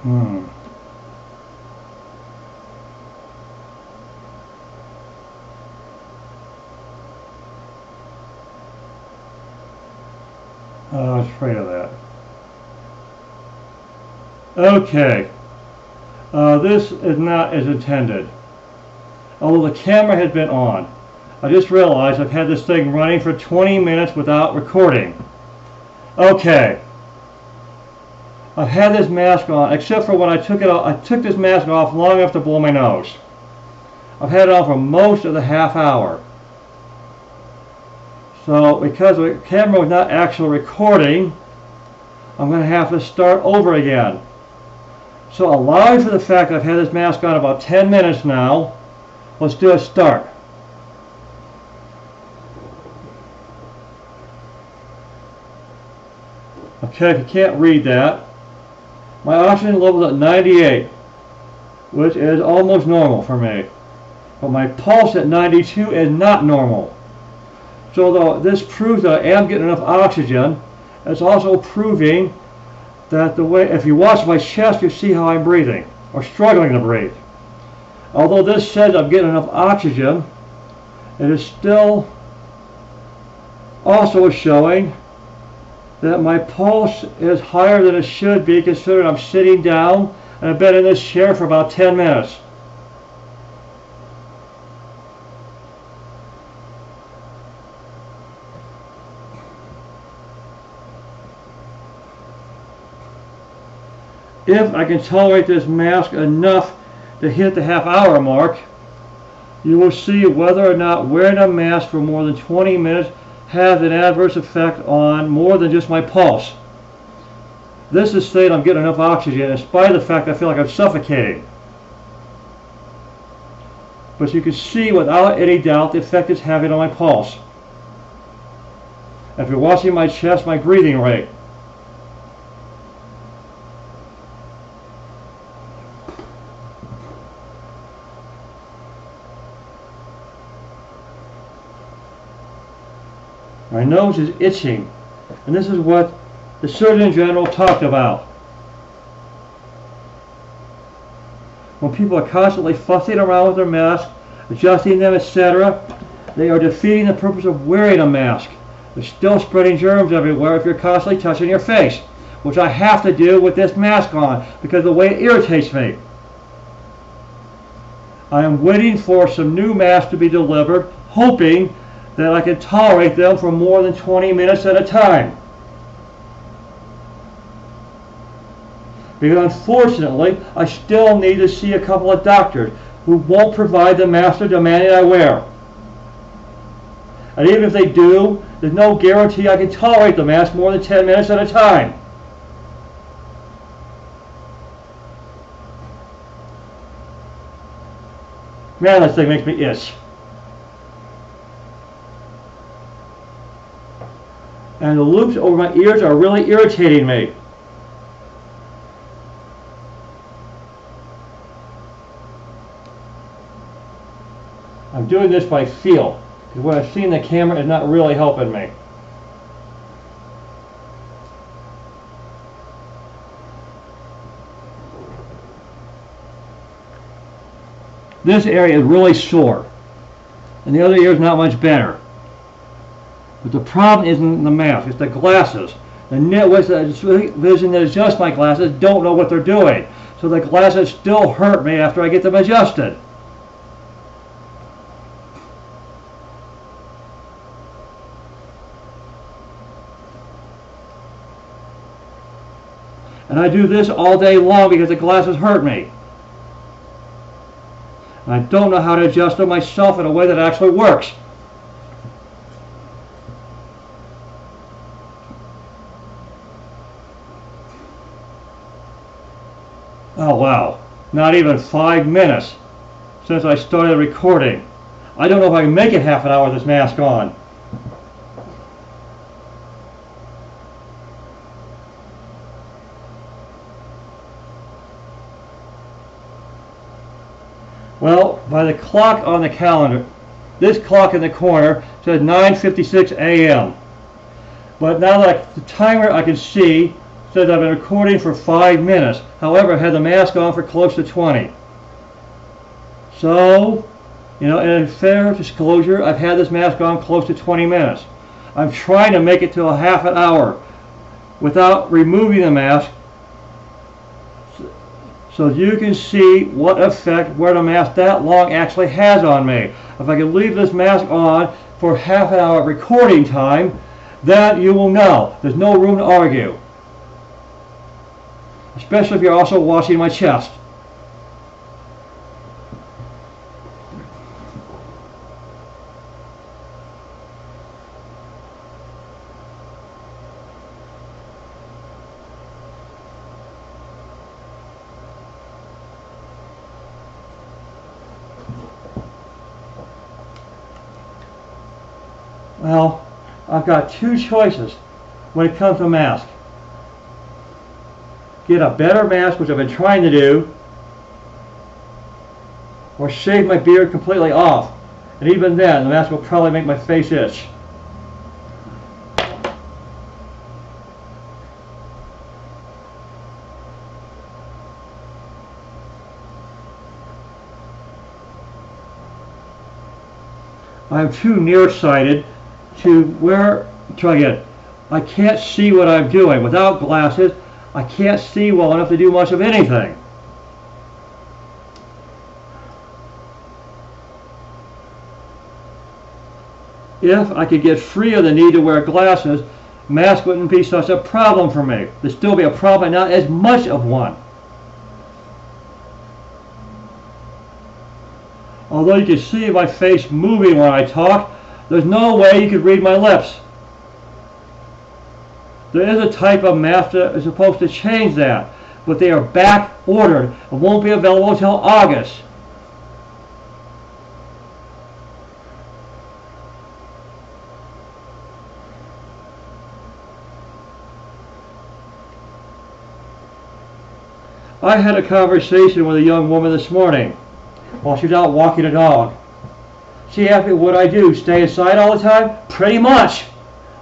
Hmm. I was afraid of that. Okay. This is not as intended. Although the camera had been on, I just realized I've had this thing running for 20 minutes without recording. Okay. I've had this mask on, except for when I took it off. I took this mask off long enough to blow my nose. I've had it on for most of the half hour. So because the camera was not actually recording, I'm going to have to start over again. So allowing for the fact that I've had this mask on about 10 minutes now, let's do a start. Okay, if you can't read that, my oxygen level is at 98, which is almost normal for me. But my pulse at 92 is not normal. So though this proves that I am getting enough oxygen, it's also proving that the way, if you watch my chest, you see how I'm breathing, or struggling to breathe. Although this says I'm getting enough oxygen, it is still also showing that my pulse is higher than it should be, considering I'm sitting down and I've been in this chair for about 10 minutes. If I can tolerate this mask enough to hit the half-hour mark, you will see whether or not wearing a mask for more than 20 minutes has an adverse effect on more than just my pulse. This is saying I'm getting enough oxygen in spite of the fact I feel like I'm suffocating. But you can see without any doubt the effect it's having on my pulse. If you're watching my chest, my breathing rate. My nose is itching, and this is what the Surgeon General talked about. When people are constantly fussing around with their masks, adjusting them, etc., they are defeating the purpose of wearing a mask. They're still spreading germs everywhere if you're constantly touching your face, which I have to do with this mask on because of the way it irritates me. I am waiting for some new masks to be delivered, hoping that I can tolerate them for more than 20 minutes at a time. Because unfortunately, I still need to see a couple of doctors who won't provide the mask they're demanding I wear. And even if they do, there's no guarantee I can tolerate the mask more than 10 minutes at a time. Man, this thing makes me itch. And the loops over my ears are really irritating me. I'm doing this by feel, because what I've seen in the camera is not really helping me. This area is really sore, and the other ear is not much better. But the problem isn't the mask, it's the glasses. The nitwits that vision that adjust my glasses don't know what they're doing. So the glasses still hurt me after I get them adjusted. And I do this all day long because the glasses hurt me. And I don't know how to adjust them myself in a way that actually works. Oh wow, not even 5 minutes since I started recording. I don't know if I can make it half an hour with this mask on. Well, by the clock on the calendar, this clock in the corner says 9:56 a.m. But now that the timer I can see says I've been recording for 5 minutes. However, I had the mask on for close to 20. So, you know, in fair disclosure, I've had this mask on close to 20 minutes. I'm trying to make it to a half an hour without removing the mask, so you can see what effect wearing a mask that long actually has on me. If I can leave this mask on for half an hour recording time, then you will know. There's no room to argue. Especially if you're also watching my chest. Well, I've got two choices when it comes to mask. Get a better mask, which I've been trying to do, or shave my beard completely off. And even then, the mask will probably make my face itch. I'm too nearsighted to try again. I can't see what I'm doing. Without glasses, I can't see well enough to do much of anything. If I could get free of the need to wear glasses, mask wouldn't be such a problem for me. There'd still be a problem, not as much of one. Although you can see my face moving when I talk, there's no way you could read my lips. There is a type of mask that is supposed to change that, but they are back ordered and won't be available until August. I had a conversation with a young woman this morning while she was out walking a dog. She asked me what I do, stay inside all the time? Pretty much.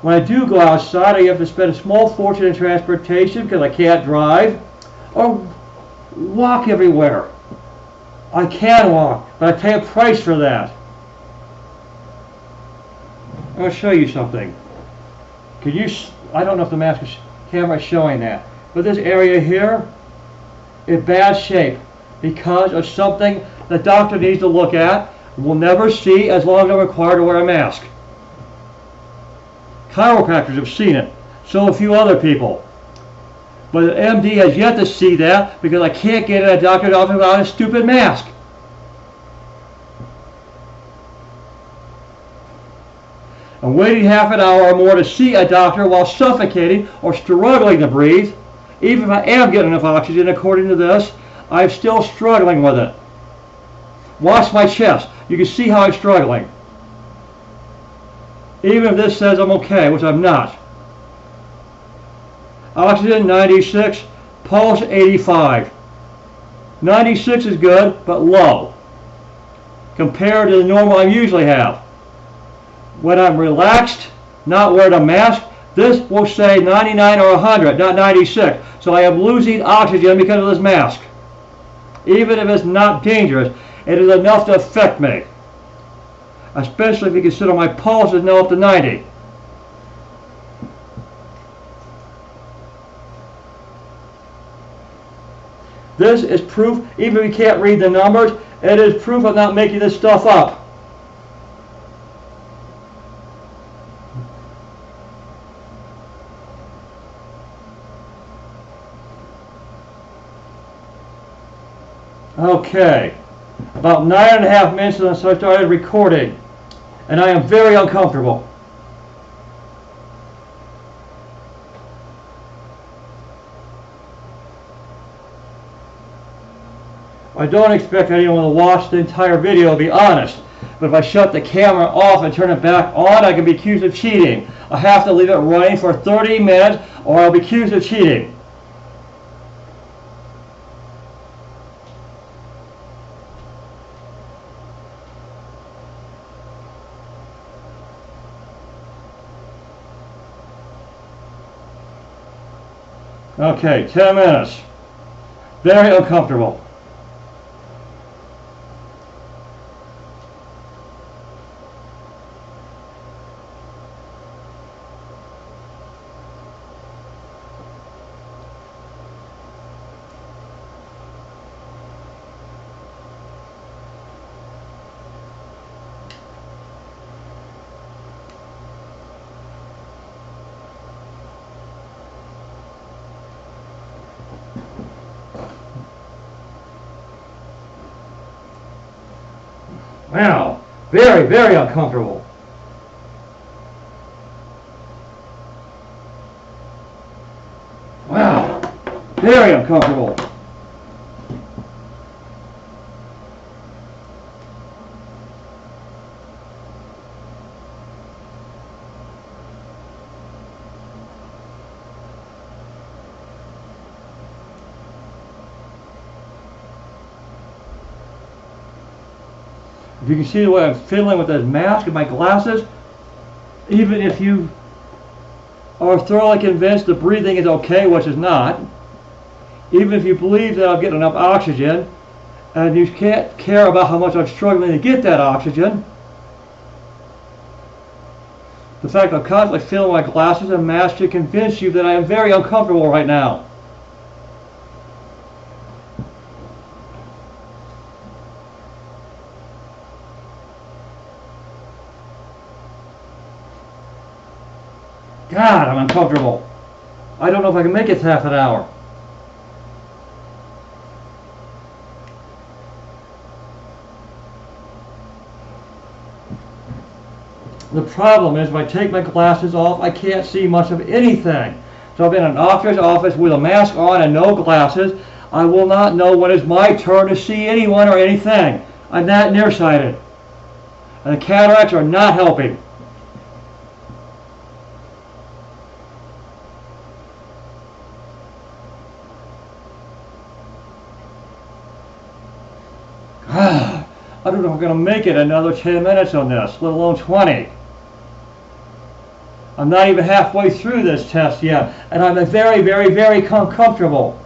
When I do go outside, I have to spend a small fortune in transportation because I can't drive, or walk everywhere. I can walk, but I pay a price for that. I'm going to show you something. I don't know if the camera is showing that, but this area here is bad shape because of something the doctor needs to look at. Will never see as long as I'm required to wear a mask. Chiropractors have seen it, so a few other people. But the MD has yet to see that because I can't get in a doctor's office without a stupid mask. I'm waiting half an hour or more to see a doctor while suffocating or struggling to breathe. Even if I am getting enough oxygen according to this, I'm still struggling with it. Watch my chest. You can see how I'm struggling. Even if this says I'm okay, which I'm not. Oxygen 96, pulse 85. 96 is good, but low compared to the normal I usually have. When I'm relaxed, not wearing a mask, this will say 99 or 100, not 96. So I am losing oxygen because of this mask. Even if it's not dangerous, it is enough to affect me. Especially if you consider my pulse is now up to 90. This is proof, even if you can't read the numbers, it is proof of not making this stuff up. Okay, about 9.5 minutes since I started recording, and I am very uncomfortable. I don't expect anyone to watch the entire video, to be honest. But if I shut the camera off and turn it back on, I can be accused of cheating. I have to leave it running for 30 minutes or I'll be accused of cheating. Okay, 10 minutes. Very uncomfortable. Wow, very, very uncomfortable. Wow, very uncomfortable. If you can see the way I'm fiddling with this mask and my glasses, even if you are thoroughly convinced the breathing is okay, which is not, even if you believe that I'm getting enough oxygen, and you can't care about how much I'm struggling to get that oxygen, the fact I'm constantly filling my glasses and mask should convince you that I am very uncomfortable right now. God, I'm uncomfortable. I don't know if I can make it half an hour. The problem is if I take my glasses off, I can't see much of anything. So I'm in an doctor's office with a mask on and no glasses. I will not know when it's my turn to see anyone or anything. I'm that nearsighted. And the cataracts are not helping. I don't know if I'm going to make it another 10 minutes on this, let alone 20. I'm not even halfway through this test yet, and I'm very, very, very comfortable.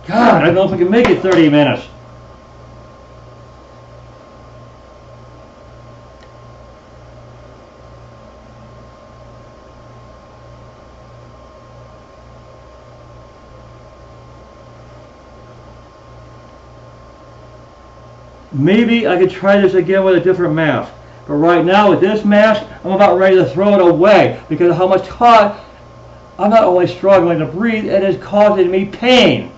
God, I don't know if I can make it 30 minutes. Maybe I could try this again with a different mask. But right now with this mask, I'm about ready to throw it away because of how much I'm not only struggling to breathe, it is causing me pain.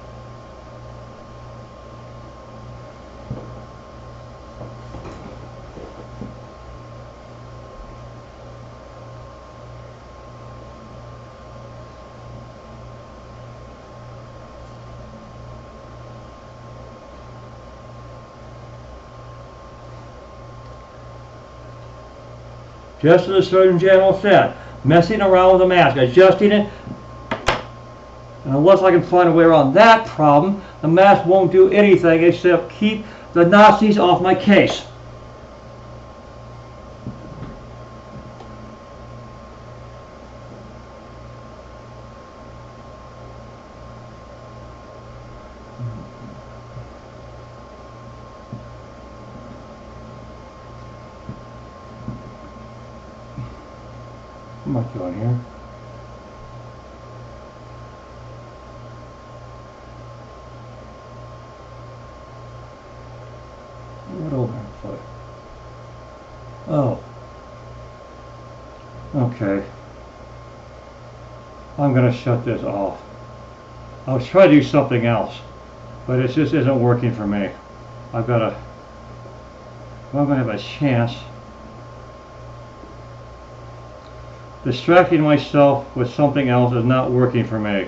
Just as the Surgeon General said, messing around with the mask, adjusting it, and unless I can find a way around that problem, the mask won't do anything except keep the Nazis off my case. What am I doing here? What over foot? Oh. Okay. I'm going to shut this off. I'll try to do something else, but it just isn't working for me. I've got to, if I'm going to have a chance, distracting myself with something else is not working for me.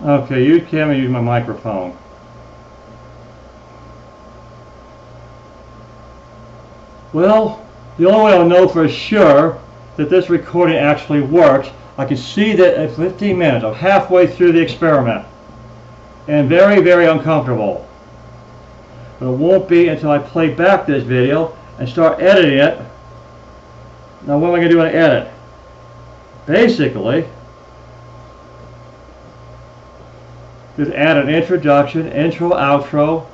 Okay, use camera, use my microphone. Well, the only way I'll know for sure that this recording actually works, I can see that at 15 minutes, I'm halfway through the experiment, and very, very uncomfortable. But it won't be until I play back this video and start editing it. Now what am I going to do when I edit? Basically, just add an introduction, intro, outro,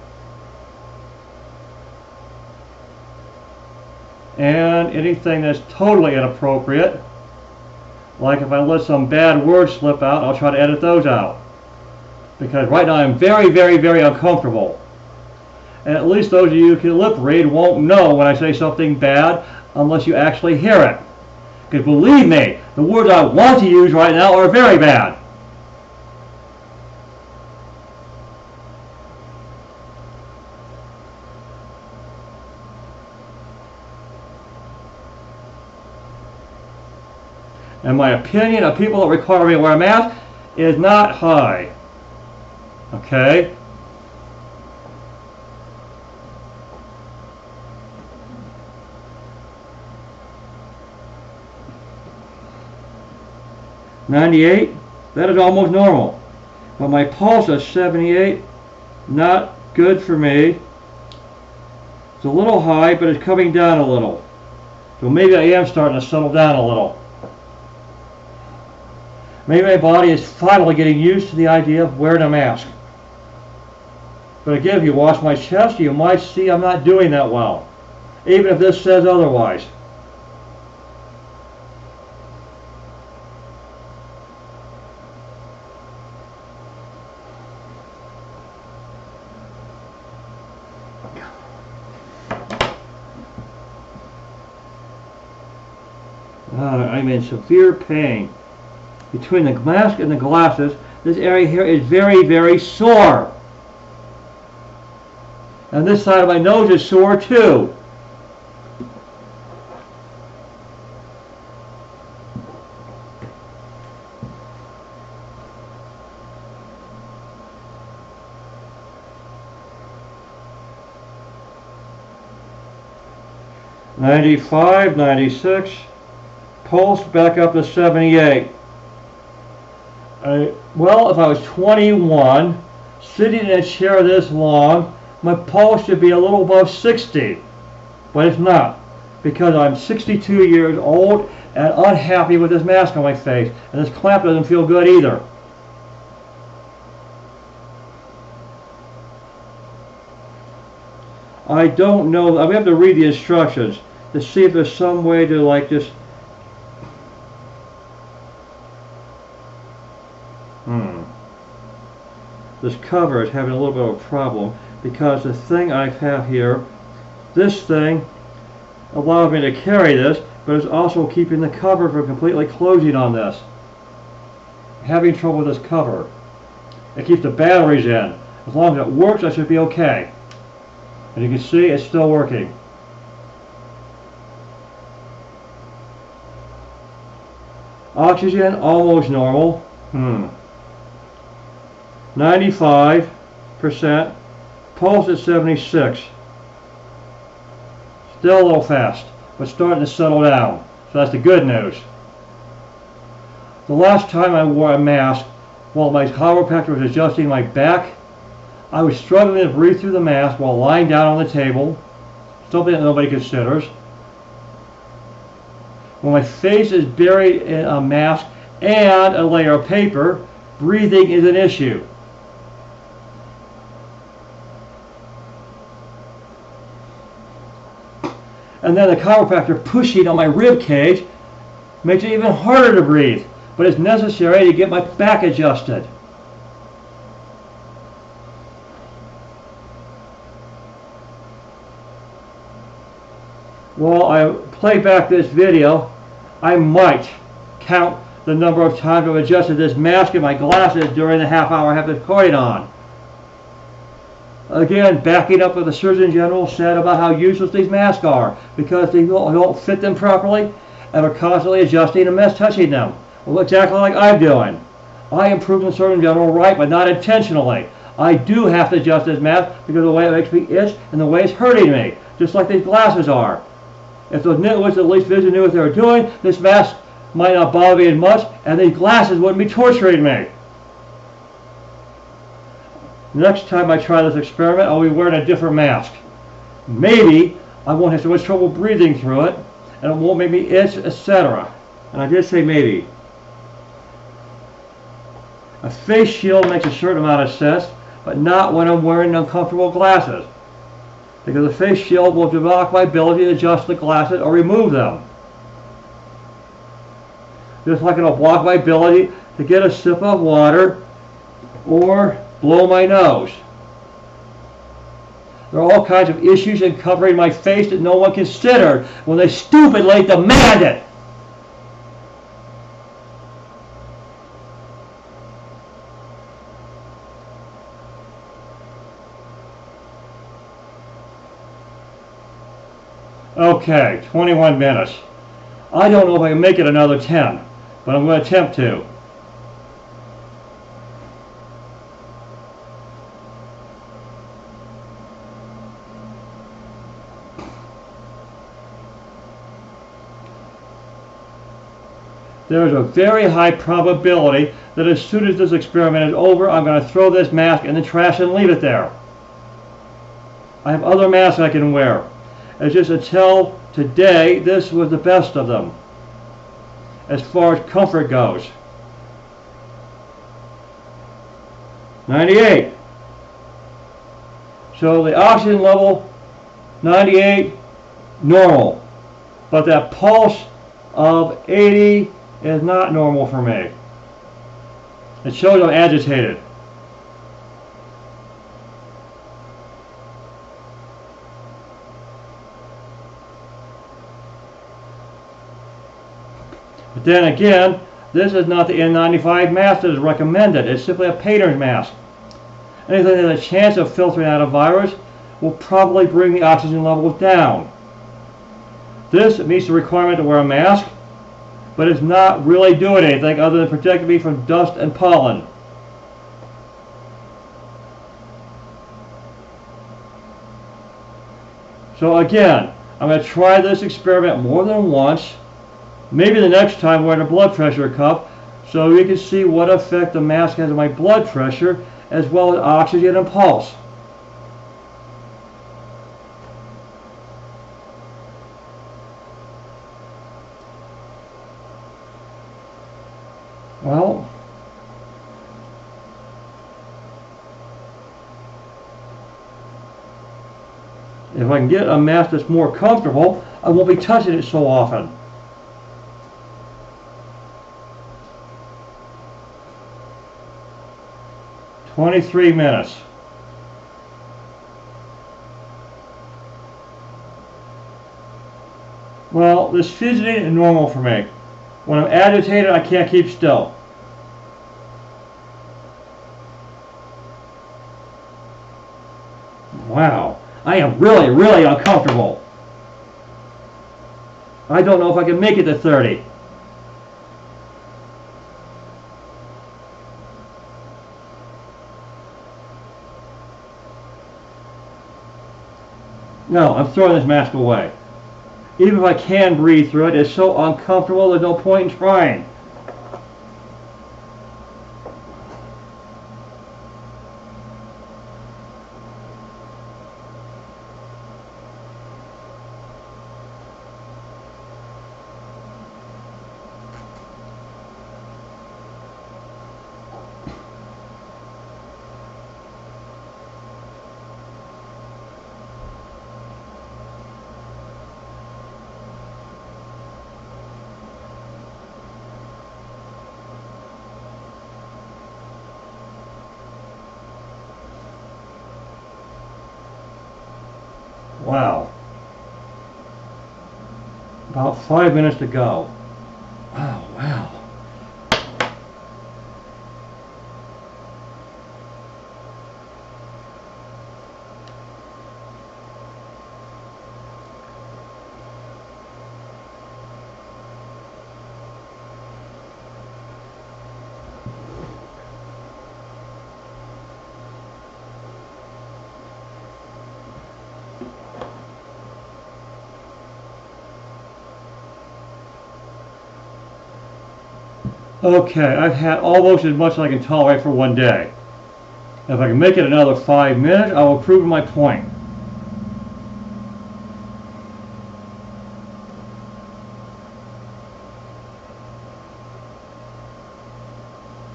and anything that's totally inappropriate, like if I let some bad words slip out, I'll try to edit those out. Because right now I'm very, very, very uncomfortable. And at least those of you who can lip read won't know when I say something bad unless you actually hear it. Because believe me, the words I want to use right now are very bad. And my opinion of people that require me to wear a mask is not high. Okay? "98, that is almost normal. But my pulse is 78, not good for me. It's a little high, but it's coming down a little. So maybe I am starting to settle down a little. Maybe my body is finally getting used to the idea of wearing a mask. But again, if you watch my chest, you might see I'm not doing that well, even if this says otherwise. I'm in severe pain. Between the mask and the glasses, this area here is very, very sore. And this side of my nose is sore too. "95, 96, pulse back up to 78. Well, if I was 21, sitting in a chair this long, my pulse should be a little above 60. But it's not, because I'm 62 years old and unhappy with this mask on my face. And this clamp doesn't feel good either. I don't know. I have to read the instructions to see if there's some way to like just this cover is having a little bit of a problem because the thing I have here, this thing allows me to carry this, but it's also keeping the cover from completely closing on this. I'm having trouble with this cover. It keeps the batteries in. As long as it works, I should be okay. And you can see it's still working. Oxygen almost normal. 95%. Pulse at 76. Still a little fast, but starting to settle down. So that's the good news. The last time I wore a mask, while my chiropractor was adjusting my back, I was struggling to breathe through the mask while lying down on the table, something that nobody considers. When my face is buried in a mask and a layer of paper, breathing is an issue. And then the chiropractor pushing on my rib cage makes it even harder to breathe, but it's necessary to get my back adjusted. While I play back this video, I might count the number of times I've adjusted this mask and my glasses during the half hour I have this recording on. Again, backing up what the Surgeon General said about how useless these masks are because they don't fit them properly and are constantly adjusting and touching them. Well, exactly like I'm doing. I improved in Surgeon General, right, but not intentionally. I do have to adjust this mask because of the way it makes me itch and the way it's hurting me, just like these glasses are. If those nitwits at least vision knew what they were doing, this mask might not bother me as much, and these glasses wouldn't be torturing me. Next time I try this experiment, I'll be wearing a different mask. Maybe I won't have so much trouble breathing through it, and it won't make me itch, etc. And I did say maybe. A face shield makes a certain amount of sense, but not when I'm wearing uncomfortable glasses, because the face shield will block my ability to adjust the glasses or remove them. Just like it'll block my ability to get a sip of water or blow my nose. There are all kinds of issues in covering my face that no one considered when they stupidly demand it. Okay, 21 minutes. I don't know if I can make it another 10, but I'm going to attempt to. There is a very high probability that as soon as this experiment is over, I'm going to throw this mask in the trash and leave it there. I have other masks I can wear. It's just until today, this was the best of them, as far as comfort goes. 98. So the oxygen level, 98, normal. But that pulse of 80 is not normal for me. It shows I'm agitated. But then again, this is not the N95 mask that is recommended. It's simply a painter's mask. Anything that has a chance of filtering out a virus will probably bring the oxygen levels down. This meets the requirement to wear a mask, but it's not really doing anything other than protecting me from dust and pollen. So again, I'm going to try this experiment more than once. Maybe the next time wearing a blood pressure cuff, so we can see what effect the mask has on my blood pressure as well as oxygen and pulse. Well, if I can get a mask that's more comfortable, I won't be touching it so often. "23 minutes. Well, this fidgeting is normal for me. When I'm agitated, I can't keep still. Wow, I am really, really uncomfortable. I don't know if I can make it to 30. No, I'm throwing this mask away. Even if I can breathe through it, it's so uncomfortable there's no point in trying. Wow. About 5 minutes to go. Wow, wow. Okay, I've had almost as much as I can tolerate for one day. If I can make it another 5 minutes, I will prove my point.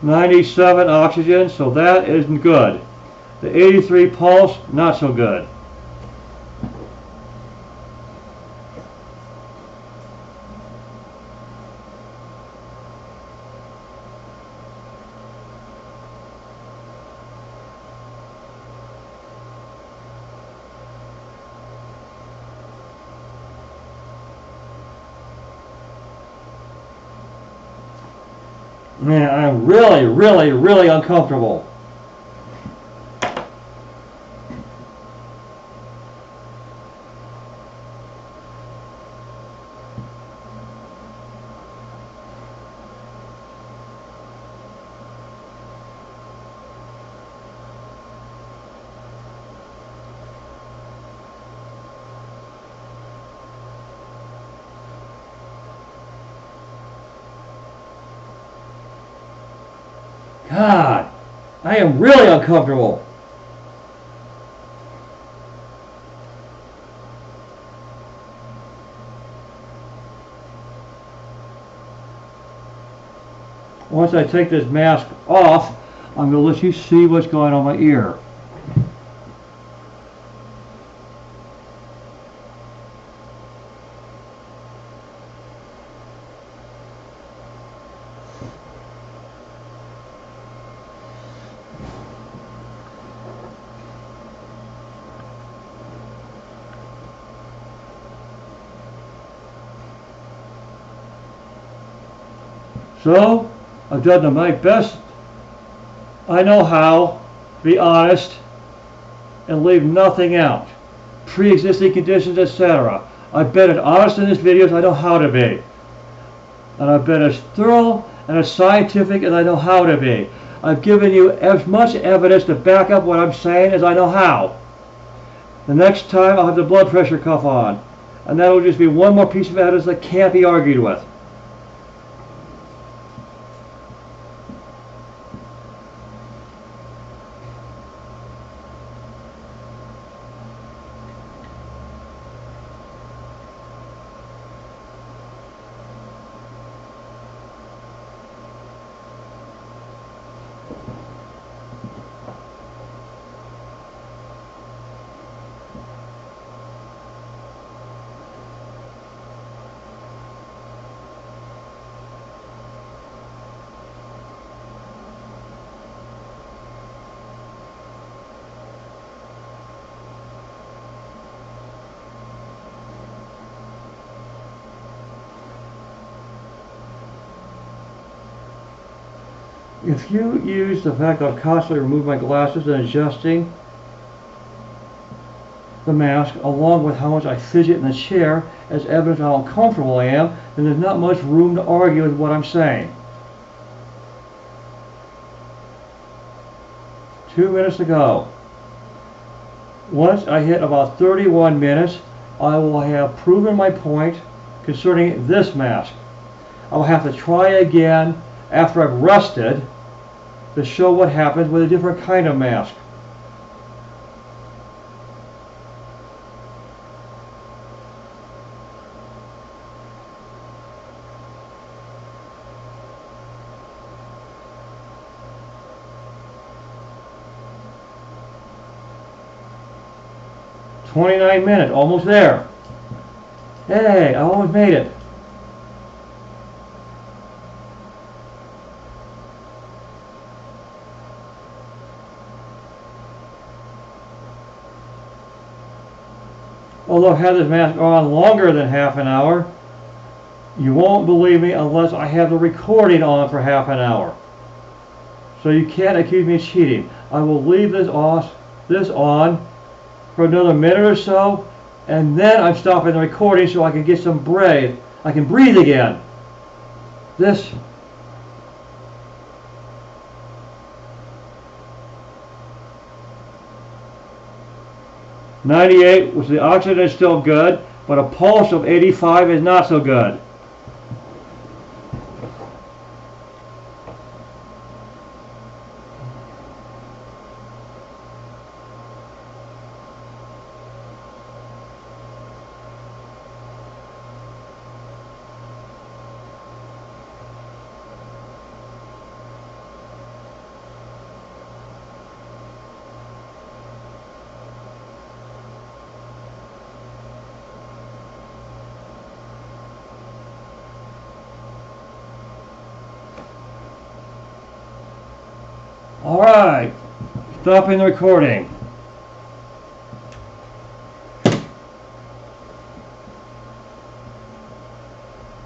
"97 oxygen, so that isn't good. The 83 pulse, not so good. Man, I'm really uncomfortable. God, I am really uncomfortable. Once I take this mask off, I'm going to let you see what's going on my ear. So, I've done my best I know how, be honest, and leave nothing out. Pre-existing conditions, etc. I've been as honest in this video as I know how to be. And I've been as thorough and as scientific as I know how to be. I've given you as much evidence to back up what I'm saying as I know how. The next time I'll have the blood pressure cuff on. And that'll just be one more piece of evidence that can't be argued with. If you use the fact that I've constantly removed my glasses and adjusting the mask along with how much I fidget in the chair as evidence of how uncomfortable I am, then there's not much room to argue with what I'm saying. 2 minutes to go. Once I hit about 31 minutes, I will have proven my point concerning this mask. I will have to try again after I've rested to show what happens with a different kind of mask. "29 minutes, almost there. Hey, I almost made it." Although I've had this mask on longer than half an hour, you won't believe me unless I have the recording on for half an hour. So you can't accuse me of cheating. I will leave this on for another minute or so, and then I'm stopping the recording so I can get some breath. I can breathe again. This 98, which the oxygen is still good, but a pulse of 85 is not so good. Alright, stopping the recording.